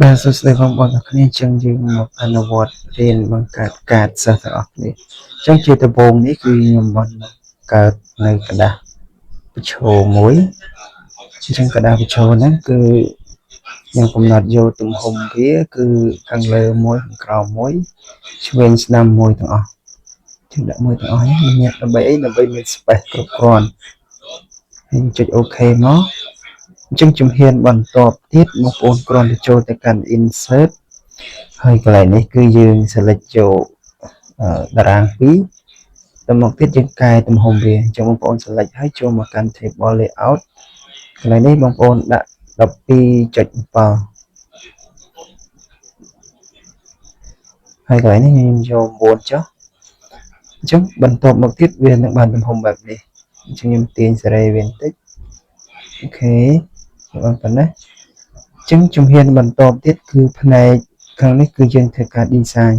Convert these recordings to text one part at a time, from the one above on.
បាទសួស្តីបងប្អូនទាំងគ្នាចឹងយើងមកអនុវត្តរៀនបង្កើតកាតសិស្សទាំងអស់គ្នាចឹងជាដំបូងនេះគឺខ្ញុំបានកើតនៅกระดาษបញ្ឈរមួយចឹងกระดาษបញ្ឈរហ្នឹងគឺខ្ញុំកំណត់យកទំហំវាគឺខាងលើមួយខាងក្រោមមួយឆ្វេងស្ដាំមួយទាំងអស់ចឹងដាក់មួយទាំងអស់នេះមានដើម្បីអីដើម្បីមាន space គ្រប់គ្រាន់ហើយចុច OK មកអញ្ចឹងជំហានបន្ទាប់ទៀតបងប្អូនគ្រាន់តែចូលទៅកាន់ insert ហើយកន្លែងនេះគឺយើង select យកតារាង2ទៅមកទៀតយើងកែទំហំវាអញ្ចឹងបងប្អូន select ហើយចូលមកកាន់ table layout កន្លែងនេះបងប្អូនដាក់ 12.7 ហើយកន្លែងនេះខ្ញុំយក9ចុះអញ្ចឹងបន្ទាប់មកទៀតវានឹងបានទំហំបែបនេះអញ្ចឹងខ្ញុំទាញសេរីវាបន្តិចអូខេបានប៉ុណ្ណេះអញ្ចឹងជំហានបន្ទាប់ទៀតគឺផ្នែកខាងនេះគឺយើងធ្វើការ design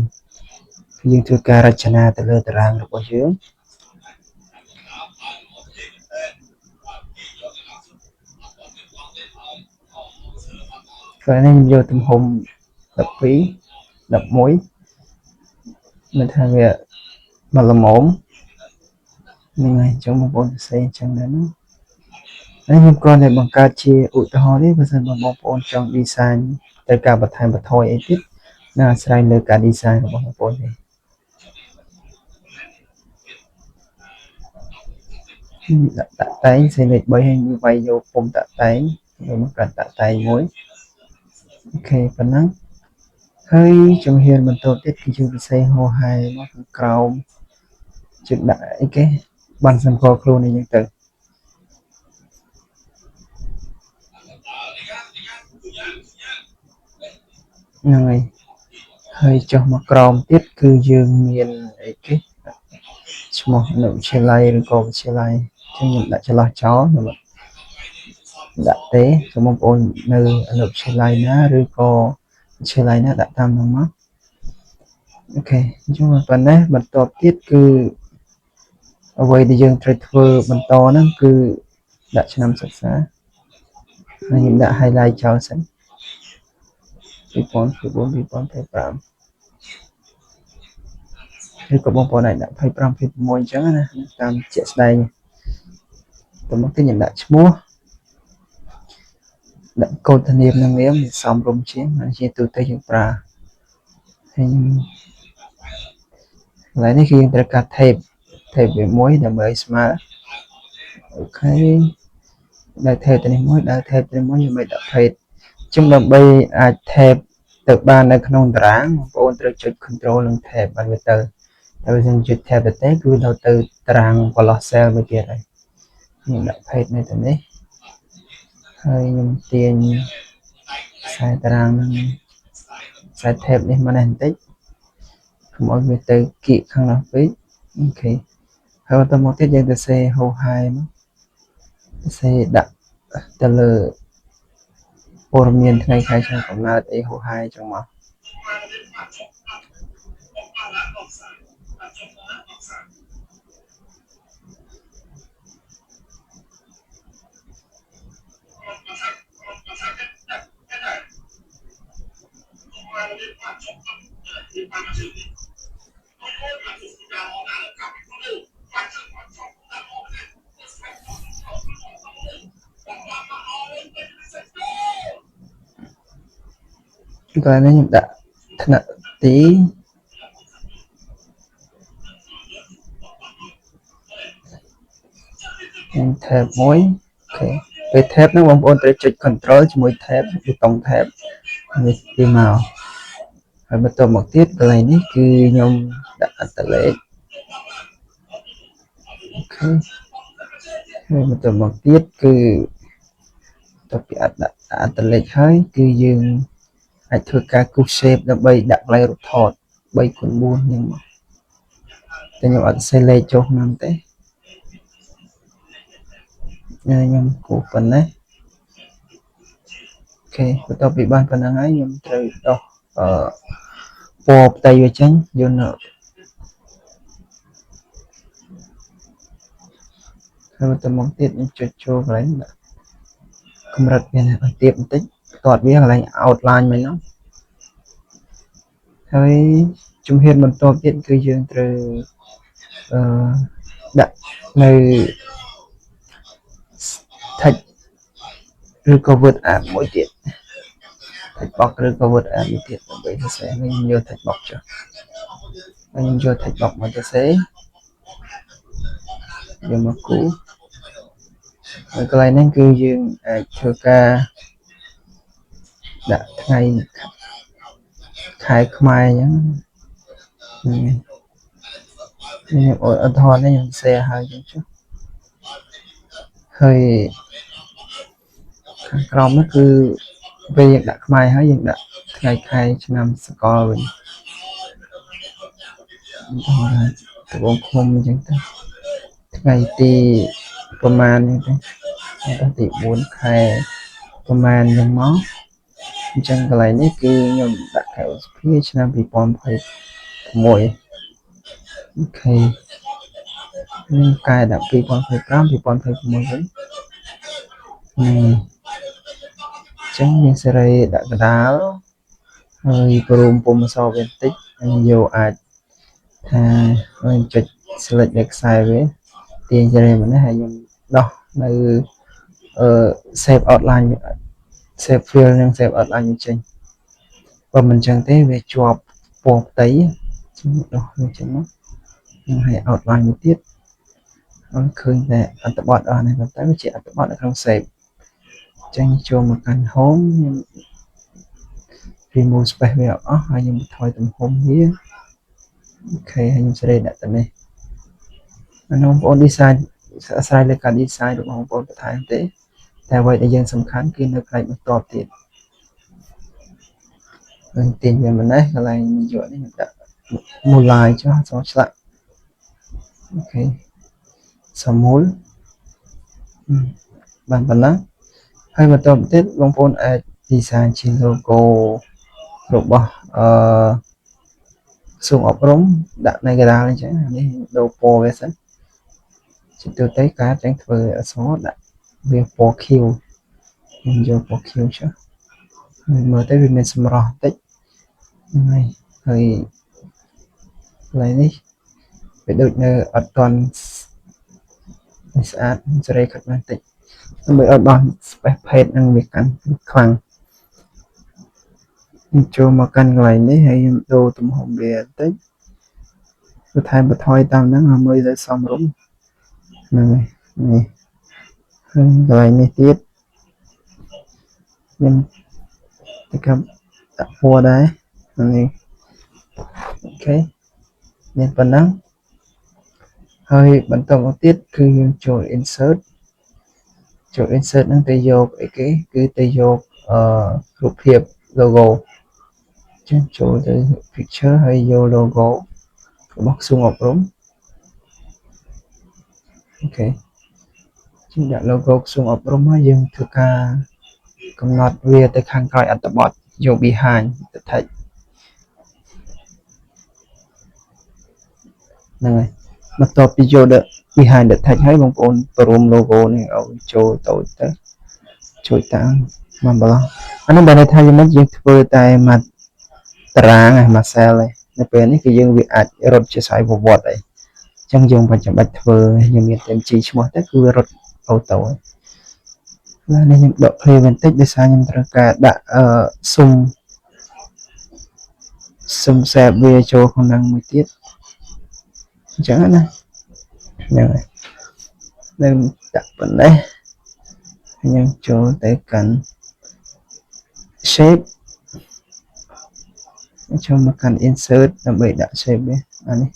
គឺយើងធ្វើការរចនាទៅលើតារាងរបស់យើងហើយនេះខ្ញុំយកទំហំ12 11មិនថាវាមកល្មមហ្នឹងហើយអញ្ចឹងបងប្អូនសរសេរអញ្ចឹងដែរណាហើយខ្ញុំគ្រាន់តែបង្កើតជាឧទាហរណ៍នេះបើសិនបងប្អូនចង់ design ទៅការបន្ថែមបន្ថយអីទៀតណាអាស្រ័យលើការ design របស់បងប្អូនទេដាក់តាក់តែងសេលេខ3ហើយវាយយកពុំតាក់តែងហើយមកកាត់តាក់តែងមួយអូខេប៉ុណ្ណឹងហើយជំហានបន្ទាប់ទៀតគឺយើងពិសេសហោហែមកខាងក្រោមជិតដាក់អីគេបានសម្គាល់ខ្លួននេះយើងទៅហ្នឹងហើយចុះមកក្រោមទៀតគឺយើងមានអីគេឈ្មោះនៅវិទ្យាល័យឬក៏វិទ្យាល័យអញ្ចឹងខ្ញុំដាក់ចន្លោះចោលខ្ញុំដាក់ទេសូមបងប្អូននៅវិទ្យាល័យណាឬក៏វិទ្យាល័យណាដាក់តាមហ្នឹងមកអូខេអញ្ចឹងប៉ុណ្ណេះបន្ទាប់ទៀតគឺអ្វីដែលយើងត្រូវធ្វើបន្តហ្នឹងគឺដាក់ឆ្នាំសិក្សាហើយខ្ញុំដាក់ highlight ចោលសិន2024 2025ឬក៏បងប្អូនអាចដាក់25 26អញ្ចឹងណាតាមជាក់ស្ដែងទៅមកទៀតខ្ញុំដាក់ឈ្មោះដាក់កូដធានានឹងនាមសមរម្យជាងហើយជាទូទៅយើងប្រើហើយកន្លែងនេះគឺយើងត្រូវការ tape វាមួយដើម្បីឲ្យស្មើអូខេដាក់ tape ទៅនេះមួយដាក់ tape ទៅនេះមួយដើម្បីដាក់ page អញ្ចឹងដើម្បីអាច tape ទៅបាននៅក្នុងតារាងបងប្អូនត្រូវចុច control និង tape ឲ្យវាទៅតែបើយើងចុច tape ទៅទេគឺដល់ទៅតារាងកន្លោះ cell មួយទៀតហើយខ្ញុំដាក់ page នៅទៅនេះហើយខ្ញុំទាញខ្សែតារាងនឹងខ្សែ tape នេះមកនេះបន្តិចកុំឲ្យវាទៅគៀកខាងនោះពេកអូខេហើយបន្តមកទៀតយើងទៅសេហោហាយមកសេដាក់ទៅលើព័ត៌មានថ្ងៃខែឆ្នាំកំណើតអីហោហាយចឹងមកកន្លែងនេះខ្ញុំដាក់ថ្នាក់ទីtab មួយអូខេពេល tab ហ្នឹងបងប្អូនត្រូវចុច control ជាមួយ tab ប៊ូតុង tab វាមកហើយបន្តមកទៀតកន្លែងនេះគឺខ្ញុំដាក់អត្តលេខអូខេហើយបន្តមកទៀតគឺតពីអត្តលេខហើយគឺយើងអាចធ្វើការគូស shape ដើម្បីដាក់កន្លែងរូបថត 3x4 ហ្នឹងមកតែខ្ញុំអត់សេលេខចុះហ្នឹងទេខ្ញុំគូសប៉ុណ្ណេះអូខេបន្ទាប់ពីបានប៉ុណ្ណឹងហើយខ្ញុំត្រូវដោះពណ៌ផ្ទៃវាចេញយកនៅហើយបន្តមកទៀតខ្ញុំចុចចូលកន្លែងកម្រិតវាឲ្យទាបបន្តិច តវាកន្លែង outline មិនហ្នឹងហើយជំហានបន្ទាប់ទៀតគឺយើងត្រូវដាក់នៅ text ឬក៏ word art មួយទៀត text box ឬក៏ word art មួយទៀតដើម្បីសរសេរខ្ញុំយក text box ចុះខ្ញុំយក text box មកសរសេរយកមកគូហើយកន្លែងហ្នឹងគឺយើងអាចធ្វើការដាក់ថ្ងៃខែខ្មែរអញ្ចឹងខ្ញុំឧទាហរណ៍នេះខ្ញុំសរសេរហើយអញ្ចឹងចុះហើយខាងក្រោមនោះគឺពេលយើងដាក់ខ្មែរហើយយើងដាក់ថ្ងៃខែឆ្នាំសកលវិញត្បូងឃុំអញ្ចឹងទៅថ្ងៃទីប្រហែលអញ្ចឹងទៅទី4ខែប្រហែលយ៉ាងមកអញ្ចឹងកន្លែងនេះគឺខ្ញុំដាក់ខែឧសភាឆ្នាំ2026អូខេខ្ញុំកែដាក់2025 2026វិញចឹងយើងសេរីដាក់កដាលហើយព្រមពុំអក្សរវាបន្តិចហើយយកអាចថាយើងចុច select លើខ្សែវាទាញសេរីមកនេះហើយខ្ញុំដោះនៅ save outline save fill និង save outline វាចេញបើមិនចឹងទេវាជាប់ពណ៌ផ្ទៃចឹងដោះវាចេញមកនឹងឲ្យ outline មួយទៀតអត់ឃើញតែអត្ថបទអស់នេះប៉ុន្តែវាជាអត្ថបទនៅក្នុង save ចឹងចូលមកកាន់ home ខ្ញុំ remove space វាអស់ហើយខ្ញុំថយទំហំវាអូខេហើយខ្ញុំសេរីដាក់ទៅនេះបងប្អូន design អាស្រ័យលើការ design របស់បងប្អូនបន្ថែមទេតែអ្វីដែលយើងសំខាន់គឺនៅផ្នែកបន្ទាប់ទៀតយើងទាញវាម្នេះកន្លែងយកនេះដាក់មូលឡាយចុះអក្សរឆ្លាក់អូខេសមូលបានប៉ុណ្ណឹងហើយបន្តទៀតបងប្អូនអាច design ជា logo របស់ក្រសួងអប់រំដាក់នៅកណ្ដាលអញ្ចឹងនេះដូរពណ៌វាសិនជាទូទៅការតែងធ្វើអក្សរដាក់វាពណ៌ខៀវខ្ញុំយកពណ៌ខៀវចុះមើលទៅវាមានសម្រស់បន្តិចហ្នឹងហើយកន្លែងនេះវាដូចនៅអត់ទាន់ស្អាតសេរីខិតបន្តិចដើម្បីឲ្យបោះ space page នឹងវាកាន់ខ្លាំងចូលមកកាន់កន្លែងនេះហើយខ្ញុំដូរទំហំវាបន្តិចបន្ថែមបន្ថយតាមហ្នឹងឲ្យមើលទៅសមរម្យហ្នឹងហើយហើយកន្លែងនេះទៀតខ្ញុំតែកំដាក់ពណ៌ដែរនេះអូខេមានប៉ុណ្ណឹងហើយបន្តមកទៀតគឺយើងចូល insert ហ្នឹងទៅយកអីគេគឺទៅយករូបភាព logo ចឹងចូលទៅ picture ហើយយក logo របស់ក្រសួងអប់រំអូខេចឹងដាក់ logo ក្រសួងអប់រំហើយយើងធ្វើការកំណត់វាទៅខាងក្រោយអត្ថបទយក behind the text ហ្នឹងហើយបន្ទាប់ពីយក behind the text ហើយបងប្អូនព្រម logo នេះឲ្យចូលតូចទៅជួយតាមមកបន្លោះអានោះបើន័យថាយើងធ្វើតែមួយតារាងមួយ cell ឯងនៅពេលនេះគឺយើងវាអាចរត់ជាស្វ័យប្រវត្តិអីចឹងយើងមិនចាំបាច់ធ្វើយើងមានតែជីឈ្មោះទៅគឺវារត់អូតូហើយនេះខ្ញុំដក play បន្តិចដោយសារខ្ញុំត្រូវការដាក់ស៊ុំ save វាចូលក្នុងមួយទៀតអញ្ចឹងណាហ្នឹងហើយនឹងដាក់ប៉ុណ្ណេះខ្ញុំចូលទៅកាន់ shape ចូលមកកាន់ insert ដើម្បីដាក់ shape វាអានេះ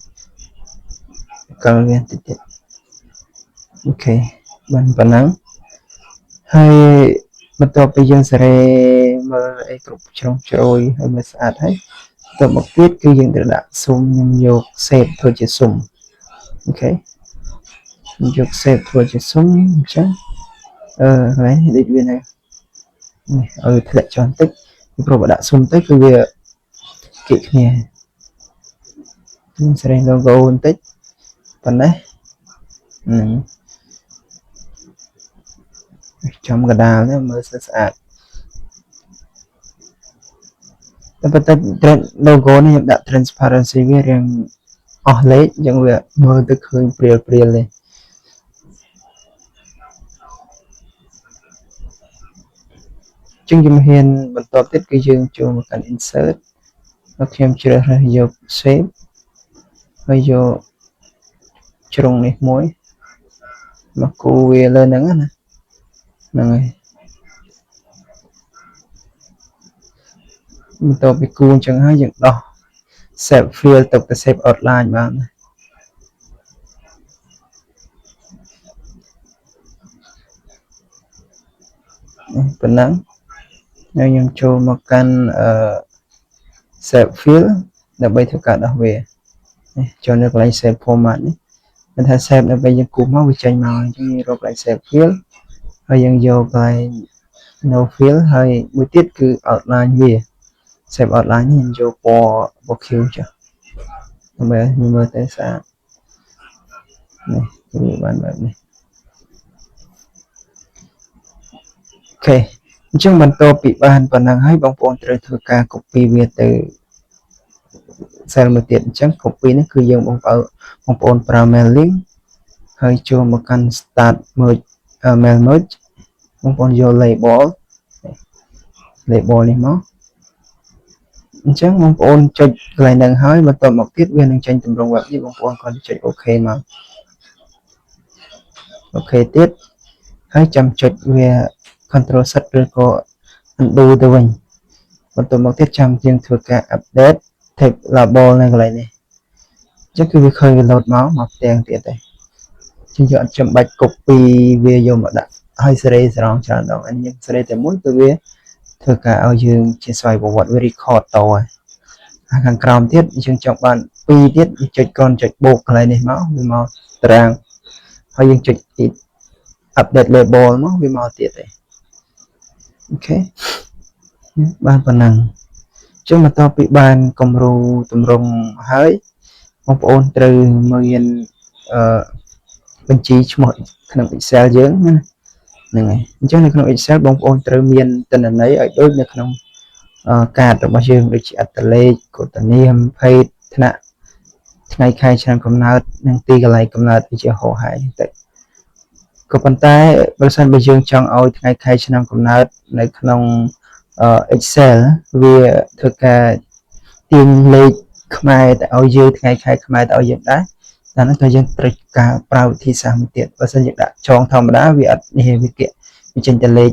កលវាតិចទៀតអូខេបានប៉ុណ្ណឹងហើយបន្ទាប់ពីយើងសេរីមើលអីគ្រប់ជ្រុងជ្រោយហើយមើលស្អាតហើយទៅមកទៀតគឺយើងត្រូវដាក់ស៊ុំខ្ញុំយក save ធ្វើជាស៊ុំអូខេខ្ញុំយក save ធ្វើជាស៊ុំអញ្ចឹងកន្លែងនេះដូចវានៅនេះឲ្យធ្លាក់ចុះបន្តិចពីព្រោះបើដាក់ស៊ុំទៅគឺវាគៀកគ្នាខ្ញុំសេរី logo បន្តិចប៉ុណ្ណេះចំកដាលនេះមើលស្អាត ប៉ុន្តែ logo នេះខ្ញុំដាក់ transparency វារៀងអស់លេខអញ្ចឹងវាមើលទៅឃើញព្រាលទេអញ្ចឹងជំហានបន្ទាប់ទៀតគឺយើងចូលមកកាន់ insert ហើយខ្ញុំជ្រើសរើសយក shape ហើយយកជ្រុងនេះមួយមកគូវាលើហ្នឹងណាហ្នឹងហើយបន្ទាប់ពីគូអញ្ចឹងហើយយើងដោះ save fill ទៅ save outline បានប៉ុណ្ណឹងហើយខ្ញុំចូលមកកាន់ save fill ដើម្បីធ្វើការដោះវាចូលនៅកន្លែង save format នេះមិនថា save ដើម្បីយើងគូសមកវាចេញមកអញ្ចឹងយើងរកកន្លែង save fill ហើយយើងយកកន្លែង no fill ហើយមួយទៀតគឺ outline វា save outline នេះខ្ញុំយកពណ៌ខៀវចុះដើម្បីមើលទៅស្អាតនេះគឺបានបែបនេះអូខេអញ្ចឹងបន្ទាប់ពីបានប៉ុណ្ណឹងហើយបងប្អូនត្រូវធ្វើការ copy វាទៅ cell មួយទៀតអញ្ចឹង copy នេះគឺយើងបងប្អូនប្រើ mail link ហើយចូលមកកាន់ start merge mail merge បងប្អូនយក label នេះមកអញ្ចឹងបងប្អូនចុចកន្លែងហ្នឹងហើយបន្ទាប់មកទៀតវានឹងចេញទម្រង់បែបនេះបងប្អូនគាត់ចុច OK មកអូខេទៀតហើយចាំចុចវា control set ឬក៏ undo ទៅវិញបន្ទាប់មកទៀតចាំយើងធ្វើការ update tab label នៅកន្លែងនេះអញ្ចឹងគឺវាឃើញវា load មកផ្ទាំងទៀតទេជាងយើងអត់ចាំបាច់ copy វាយកមកដាក់ហើយសេរីស្រង់ច្រើនដងអញ្ចឹងសេរីតែមួយគឺវាធ្វើការឲ្យយើងជាស្វ័យប្រវត្តិវា record តហើយខាងក្រោមទៀតយើងចង់បាន2ទៀតចុច Ctrl ចុចបូកកន្លែងនេះមកវាមកតារាងហើយយើងចុច update label មកវាមកទៀតទេអូខេបានប៉ុណ្ណឹងអញ្ចឹងបន្ទាប់ពីបានគំរូទម្រង់ហើយបងប្អូនត្រូវមានបញ្ជីឈ្មោះក្នុង Excel យើងណាហ្នឹងហើយអញ្ចឹងនៅក្នុង Excel បងប្អូនត្រូវមានទិន្នន័យឲ្យដូចនៅក្នុងកាតរបស់យើងដូចជាអត្តលេខកូដនាមភេទថ្នាក់ថ្ងៃខែឆ្នាំកំណើតនិងទីកន្លែងកំណើតវាជាហោហែទៅក៏ប៉ុន្តែបើសិនបើយើងចង់ឲ្យថ្ងៃខែឆ្នាំកំណើតនៅក្នុងExcel វាធ្វើការទាញលេខខ្មែរទៅឲ្យយើងថ្ងៃខែខ្មែរទៅឲ្យយើងដែរតែហ្នឹងក៏យើងត្រូវការប្រើវិធីសាស្ត្រមួយទៀតបើសិនយើងដាក់ចងធម្មតាវាអត់នេះវាចេញតែលេខ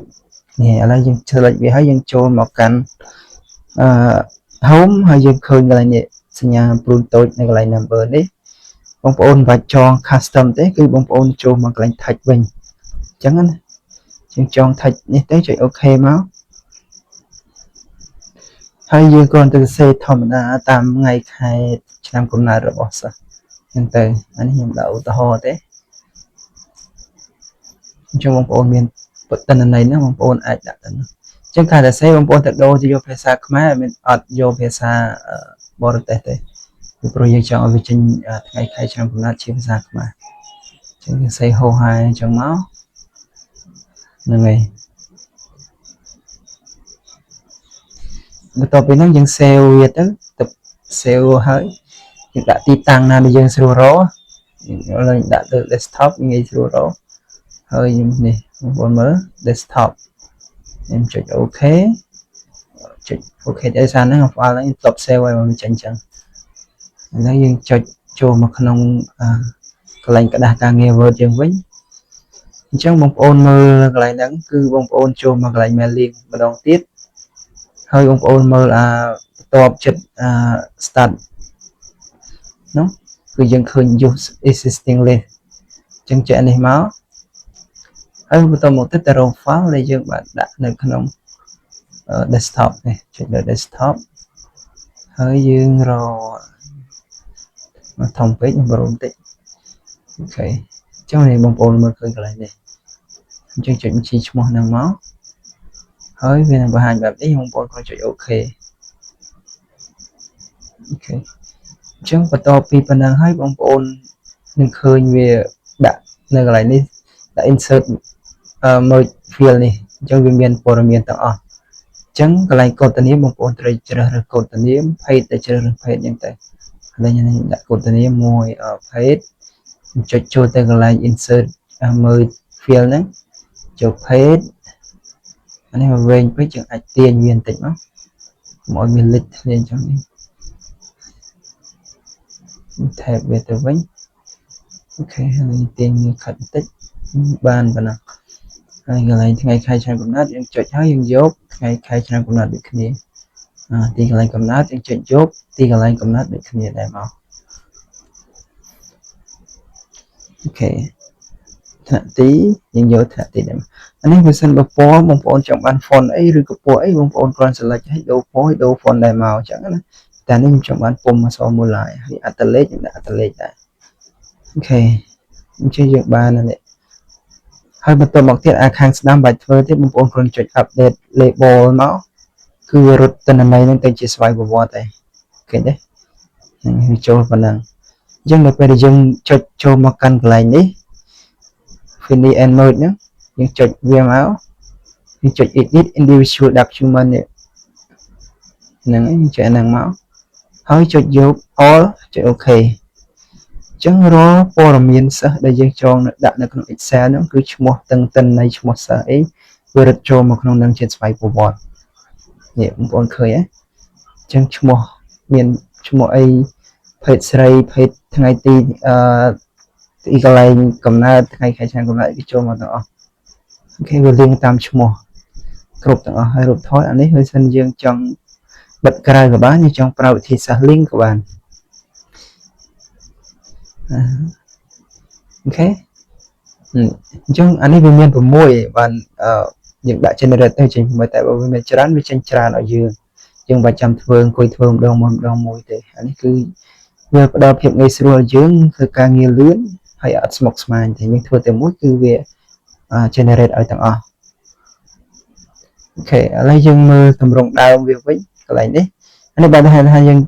នេះឥឡូវយើងឆ្លិចវាហើយយើងចូលមកកាន់home ហើយយើងឃើញកន្លែងនេះសញ្ញាព្រូនតូចនៅកន្លែង number នេះបងប្អូនមិនបាច់ចង custom ទេគឺបងប្អូនចូលមកកន្លែង text វិញអញ្ចឹងណាយើងចង text នេះទៅចុច OK មកហើយយើងគ្រាន់តែសរសេរធម្មតាតាមថ្ងៃខែឆ្នាំកំណើតរបស់សិស្សអញ្ចឹងទៅអានេះខ្ញុំដាក់ឧទាហរណ៍ទេអញ្ចឹងបងប្អូនមានទិន្នន័យហ្នឹងបងប្អូនអាចដាក់ទៅហ្នឹងអញ្ចឹងការសរសេរបងប្អូនទៅដូរទៅយកភាសាខ្មែរមិនអត់យកភាសាបរទេសទេពីព្រោះយើងចង់ឲ្យវាចេញថ្ងៃខែឆ្នាំកំណើតជាភាសាខ្មែរអញ្ចឹងសរសេរហោហែអញ្ចឹងមកហ្នឹងហើយបន្ទាប់ពីហ្នឹងយើង save វាទៅ save ហើយយើងដាក់ទីតាំងណាដែលយើងស្រួលរកឡើងដាក់ទៅ desktop ងាយស្រួលរកហើយខ្ញុំនេះបងប្អូនមើល desktop ខ្ញុំចុច OK ចុច OK តែសារហ្នឹង file ហ្នឹងទប់ save ឲ្យមកចេញចឹងឥឡូវយើងចុចចូលមកក្នុងកន្លែងกระดาษការងារ Word យើងវិញអញ្ចឹងបងប្អូនមើលកន្លែងហ្នឹងគឺបងប្អូនចូលមកកន្លែង mail link ម្ដងទៀតហើយបងប្អូនមើលបន្ទាប់ចិត្ត start នោះគឺយើងឃើញ use existing list អញ្ចឹងចុចនេះមកហើយបន្តមកទៀតទៅរក file ដែលយើងបានដាក់នៅក្នុង desktop នេះចុចលើ desktop ហើយយើងរកមកធំពេកខ្ញុំបរំតិចអូខេអញ្ចឹងនេះបងប្អូនមើលឃើញកន្លែងនេះអញ្ចឹងចុចបញ្ជីឈ្មោះហ្នឹងមកហើយវានឹងបង្ហាញបែបនេះបងប្អូនគាត់ចុច OK អូខេអញ្ចឹងបន្ទាប់ពីប៉ុណ្ណឹងហើយបងប្អូននឹងឃើញវាដាក់នៅកន្លែងនេះដាក់ insert merge field នេះអញ្ចឹងវាមានព័ត៌មានទាំងអស់ ចឹងកន្លែងកត់ធានាបងប្អូនត្រូវជ្រើសរើសកត់ធានាភេទតែជ្រើសរើសភេទចឹងទៅហើយខ្ញុំដាក់កត់ធានាមួយភេទចុចចូលទៅកន្លែង insert មើល field ហ្នឹងចូលភេទអានេះមកវិញពេកយើងអាចទាញវាបន្តិចមកមកឲ្យវាលិចគ្នាចឹងនេះថែបវាទៅវិញអូខេហើយទាញវាខាត់បន្តិចបានប៉ុណ្ណឹងហើយកន្លែងថ្ងៃខែឆ្នាំកំណត់យើងចុចហើយយើងយកថ្ងៃខែឆ្នាំកំណត់ដូចគ្នាទីកន្លែងកំណត់យើងចុចយកទីកន្លែងកំណត់ដូចគ្នាដែរមកអូខេថ្នាក់ទីយើងយកថ្នាក់ទីដែរអានេះបើសិនបើពណ៌បងប្អូនចង់បាន font អីឬក៏ពណ៌អីបងប្អូនគ្រាន់ select ឲ្យដូរពណ៌ឲ្យដូរ font ដែរមកអញ្ចឹងណាតែនេះខ្ញុំចង់បានពុំអក្សរមូលហើយអត្តលេខខ្ញុំដាក់អត្តលេខដែរអូខេអញ្ចឹងយើងបាននេះហើយបន្តមកទៀតខាងស្ដាំបាច់ធ្វើទៀតបងប្អូនគ្រាន់ចុច update label មកគឺវារត់ទិន្នន័យនឹងទៅជាស្វ័យប្រវត្តិទេឃើញទេហ្នឹងវាចូលប៉ុណ្ណឹងអញ្ចឹងដល់ពេលដែលយើងចុចចូលមកកាន់កន្លែងនេះ finish and mode ហ្នឹងយើងចុចវាមកយើងចុច edit individual document នេះហ្នឹងយើងចុចហ្នឹងមកហើយចុចយក all ចុច OK អញ្ចឹងរាល់ព័ត៌មានសិស្សដែលយើងចងដាក់នៅក្នុង Excel ហ្នឹងគឺឈ្មោះតឹងតិននៃឈ្មោះសិស្សអីវារត់ចូលមកក្នុងនឹងជាស្វ័យប្រវត្តិនេះបងប្អូនឃើញហ៎អញ្ចឹងឈ្មោះមានឈ្មោះអីភេទស្រីភេទថ្ងៃទីទីកន្លែងកំណើតថ្ងៃខែឆ្នាំកំណើតវាចូលមកទាំងអស់អូខេវាលៀងតាមឈ្មោះគ្រប់ទាំងអស់ហើយរូបថតអានេះហើយសិនយើងចង់បិទក្រៅក៏បានយើងចង់ប្រើវិធីសាស្ត្រ link ក៏បានអូខេអញ្ចឹងអានេះវាមាន6បានយើងដាក់ generate ទៅចេញ6តែបើវាមានច្រើនវាចេញច្រើនឲ្យយើងបាច់ចាំធ្វើអង្គុយធ្វើម្ដងមួយទេអានេះគឺវាផ្ដល់ភាពងាយស្រួលយើងធ្វើការងារលឿនហើយអត់ស្មុគស្មាញទេយើងធ្វើតែមួយគឺវា generate ឲ្យទាំងអស់អូខេឥឡូវយើងមើលទម្រង់ដើមវាវិញកន្លែងនេះអានេះបានថាយើង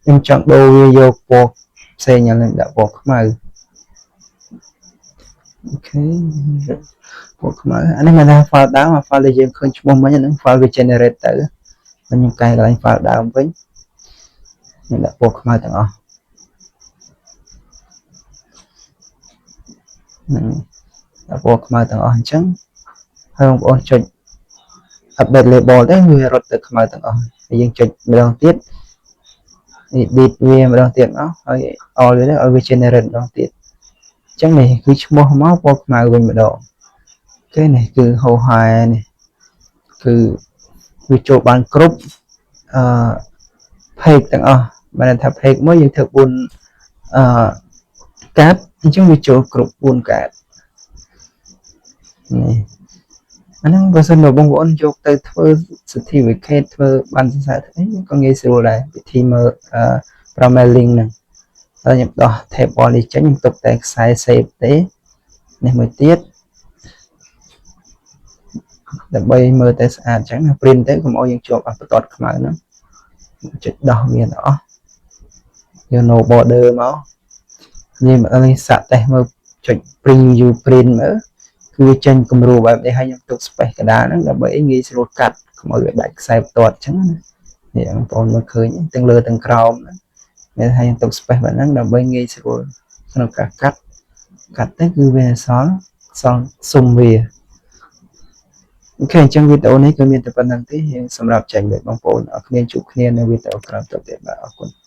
ខ្ញុំចង់ដូរវាយកពណ៌ផ្សេងឡើងដាក់ពណ៌ខ្មៅអូខេពណ៌ខ្មៅអានេះមានថា file ដើម file ដែលយើងឃើញឈ្មោះមិញហ្នឹង file វា generate ទៅខ្ញុំកែកន្លែង file ដើមវិញខ្ញុំដាក់ពណ៌ខ្មៅទាំងអស់ហ្នឹងដាក់ពណ៌ខ្មៅទាំងអស់អញ្ចឹងហើយបងប្អូនចុច update label ទៅវារត់ទៅខ្មៅទាំងអស់ហើយយើងចុចម្ដងទៀត edit វាម្ដងទៀតមកហើយ all វាទៅឲ្យវា generate ម្ដងទៀតអញ្ចឹងនេះគឺឈ្មោះមកពណ៌ខ្មៅវិញម្ដងគេនេះគឺហោហែនេះគឺវាចូលបានគ្រប់page ទាំងអស់បានថា page មួយយើងធ្វើ4កាតអញ្ចឹងវាចូលគ្រប់4កាតនេះអាហ្នឹងបើសិនមកបងប្អូនយកទៅធ្វើ certificate ធ្វើបានសរសើរអីក៏ងាយស្រួលដែរវិធីមើល Prompt link ហ្នឹងហើយខ្ញុំដោះ table នេះចេញខ្ញុំទុកតែខ្សែ save ទេនេះមួយទៀតដើម្បីមើលទៅស្អាតអញ្ចឹង print ទៅកុំឲ្យយើងជាប់បន្ទាត់ខ្មៅហ្នឹងចុចដោះវាទាំងអស់យក no border មកនេះឲ្យសាក់តេស្តមើលចុច preview print មើលគឺវាចេញគំរូបែបនេះហើយខ្ញុំទុក space កណ្ដាលហ្នឹងដើម្បីឲ្យងាយស្រួលកាត់កុំឲ្យវាដាច់ខ្សែបន្ទាត់អញ្ចឹងនេះបងប្អូនមើលឃើញទាំងលើទាំងក្រោមហ្នឹងមានថាខ្ញុំទុក space បែបហ្នឹងដើម្បីងាយស្រួលក្នុងការកាត់ទៅគឺវាសល់ស៊ុំវាអូខេអញ្ចឹងវីដេអូនេះក៏មានតែប៉ុណ្្នឹងទេសម្រាប់ចែកឲ្យបងប្អូនអរគ្នាជួបគ្នានៅវីដេអូក្រោយទៀតបាទអរគុណ